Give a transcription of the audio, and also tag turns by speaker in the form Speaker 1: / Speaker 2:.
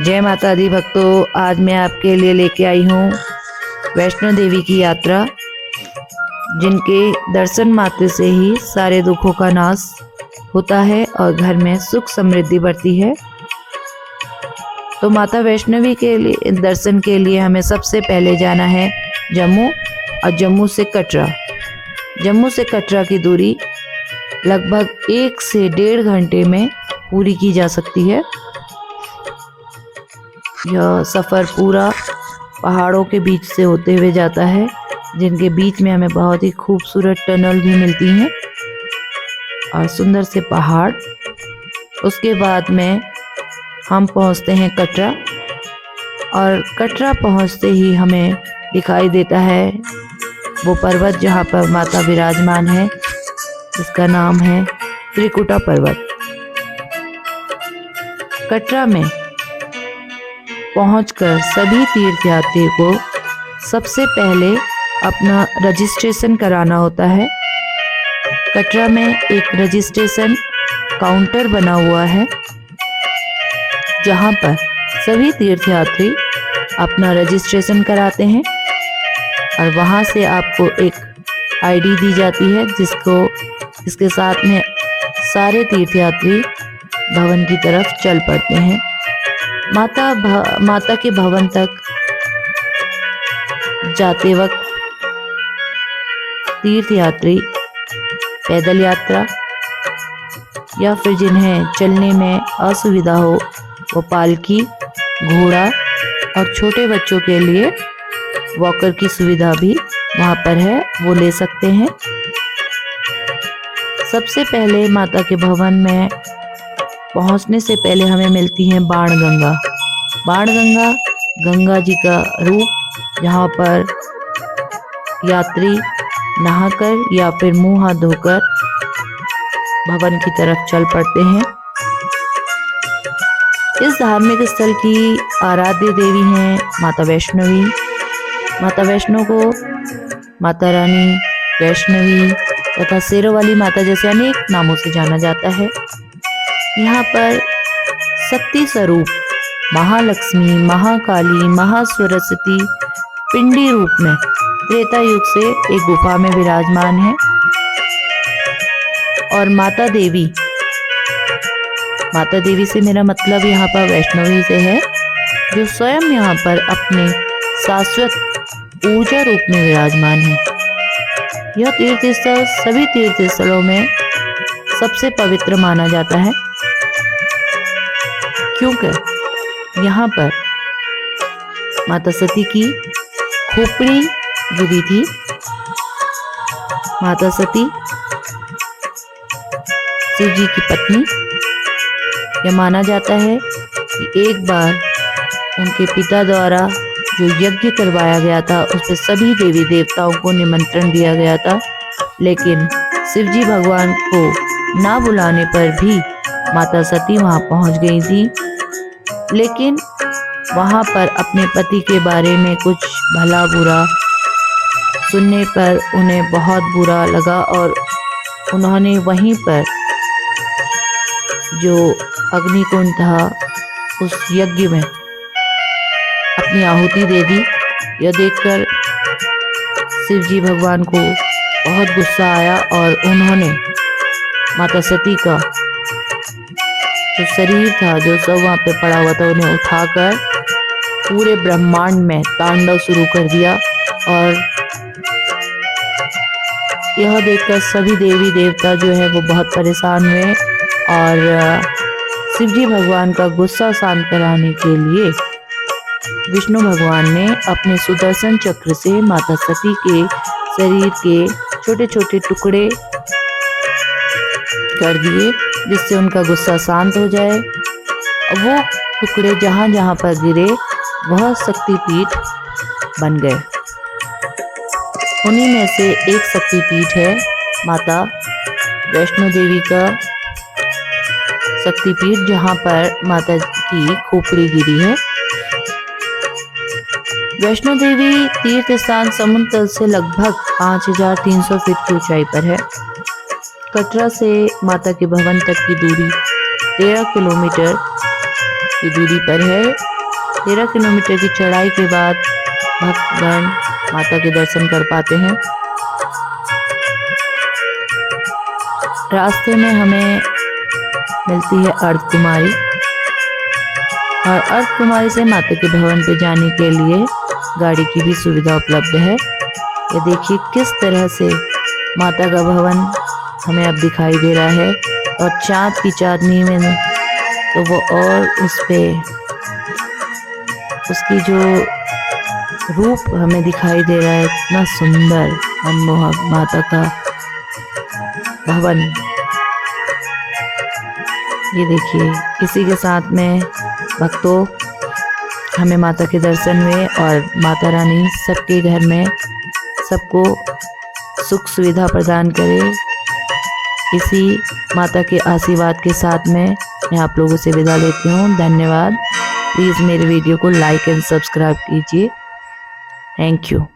Speaker 1: जय माता दी भक्तों, आज मैं आपके लिए लेके आई हूँ वैष्णो देवी की यात्रा, जिनके दर्शन मात्र से ही सारे दुखों का नाश होता है और घर में सुख समृद्धि बढ़ती है। तो माता वैष्णवी के लिए दर्शन के लिए हमें सबसे पहले जाना है जम्मू, और जम्मू से कटरा। जम्मू से कटरा की दूरी लगभग 1 से 1.5 घंटे में पूरी की जा सकती है। यह सफ़र पूरा पहाड़ों के बीच से होते हुए जाता है, जिनके बीच में हमें बहुत ही खूबसूरत टनल भी मिलती हैं और सुंदर से पहाड़। उसके बाद में हम पहुंचते हैं कटरा, और कटरा पहुंचते ही हमें दिखाई देता है वो पर्वत जहां पर माता विराजमान है, जिसका नाम है त्रिकुटा पर्वत। कटरा में पहुंचकर सभी तीर्थयात्री को सबसे पहले अपना रजिस्ट्रेशन कराना होता है। कटरा में एक रजिस्ट्रेशन काउंटर बना हुआ है, जहां पर सभी तीर्थयात्री अपना रजिस्ट्रेशन कराते हैं और वहां से आपको एक आईडी दी जाती है, जिसके साथ में सारे तीर्थयात्री भवन की तरफ चल पड़ते हैं। माता के भवन तक जाते वक्त तीर्थयात्री पैदल यात्रा या फिर जिन्हें चलने में असुविधा हो, वो पालकी, घोड़ा और छोटे बच्चों के लिए वॉकर की सुविधा भी वहाँ पर है, वो ले सकते हैं। सबसे पहले माता के भवन में पहुँचने से पहले हमें मिलती है बाण गंगा। बाण गंगा गंगा जी का रूप, जहाँ पर यात्री नहाकर या फिर मुंह हाथ धोकर भवन की तरफ चल पड़ते हैं। इस धार्मिक स्थल की आराध्य देवी हैं माता वैष्णवी। माता वैष्णो को माता रानी, वैष्णवी तथा शेरों वाली माता जैसे अनेक नामों से जाना जाता है। यहाँ पर शक्ति स्वरूप महालक्ष्मी, महाकाली, महासरस्वती पिंडी रूप में त्रेता युग से एक गुफा में विराजमान है। और माता देवी से मेरा मतलब यहाँ पर वैष्णवी से है, जो स्वयं यहाँ पर अपने शाश्वत ऊर्जा रूप में विराजमान है। यह तीर्थस्थल सभी तीर्थस्थलों में सबसे पवित्र माना जाता है, क्योंकि यहाँ पर माता सती की खोपड़ी गिरी थी। माता सती शिव जी की पत्नी। यह माना जाता है कि एक बार उनके पिता द्वारा जो यज्ञ करवाया गया था, उस पर सभी देवी देवताओं को निमंत्रण दिया गया था, लेकिन शिव जी भगवान को ना बुलाने पर भी माता सती वहां पहुंच गई थी। लेकिन वहां पर अपने पति के बारे में कुछ भला बुरा सुनने पर उन्हें बहुत बुरा लगा, और उन्होंने वहीं पर जो अग्निकुंड था उस यज्ञ में अपनी आहुति दे दी। यह देखकर शिव जी भगवान को बहुत गुस्सा आया और उन्होंने माता सती का जो शरीर था, जो सब वहाँ पे पड़ा हुआ था, उन्हें उठाकर पूरे ब्रह्मांड में तांडव शुरू कर दिया। और यह देखकर सभी देवी देवता जो है वो बहुत परेशान हुए, और शिव जी भगवान का गुस्सा शांत कराने के लिए विष्णु भगवान ने अपने सुदर्शन चक्र से माता सती के शरीर के छोटे छोटे टुकड़े कर दिए, जिससे उनका गुस्सा शांत हो जाए। वो टुकड़े जहाँ जहाँ पर गिरे वह शक्तिपीठ बन गए। उन्हीं में से एक शक्तिपीठ है माता वैष्णो देवी का शक्तिपीठ, जहाँ पर माता की खोपड़ी गिरी है। वैष्णो देवी तीर्थ स्थान समुद्र तल से लगभग 5300 फीट की ऊंचाई पर है। कटरा से माता के भवन तक की दूरी 13 किलोमीटर की दूरी पर है। 13 किलोमीटर की चढ़ाई के बाद भक्तगण माता के दर्शन कर पाते हैं। रास्ते में हमें मिलती है अर्धकुमारी, और अर्धकुमारी से माता के भवन पे जाने के लिए गाड़ी की भी सुविधा उपलब्ध है। ये देखिए किस तरह से माता का भवन हमें अब दिखाई दे रहा है, और चाँद की चांदनी में तो वो और उस पे उसकी जो रूप हमें दिखाई दे रहा है, इतना सुंदर मनमोहक माता का भवन। ये देखिए, इसी के साथ में भक्तों हमें माता के दर्शन हुए, और माता रानी सबके घर में सबको सुख सुविधा प्रदान करे। इसी माता के आशीर्वाद के साथ में मैं आप लोगों से विदा लेती हूँ। धन्यवाद। प्लीज़ मेरे वीडियो को लाइक एंड सब्सक्राइब कीजिए। Thank you.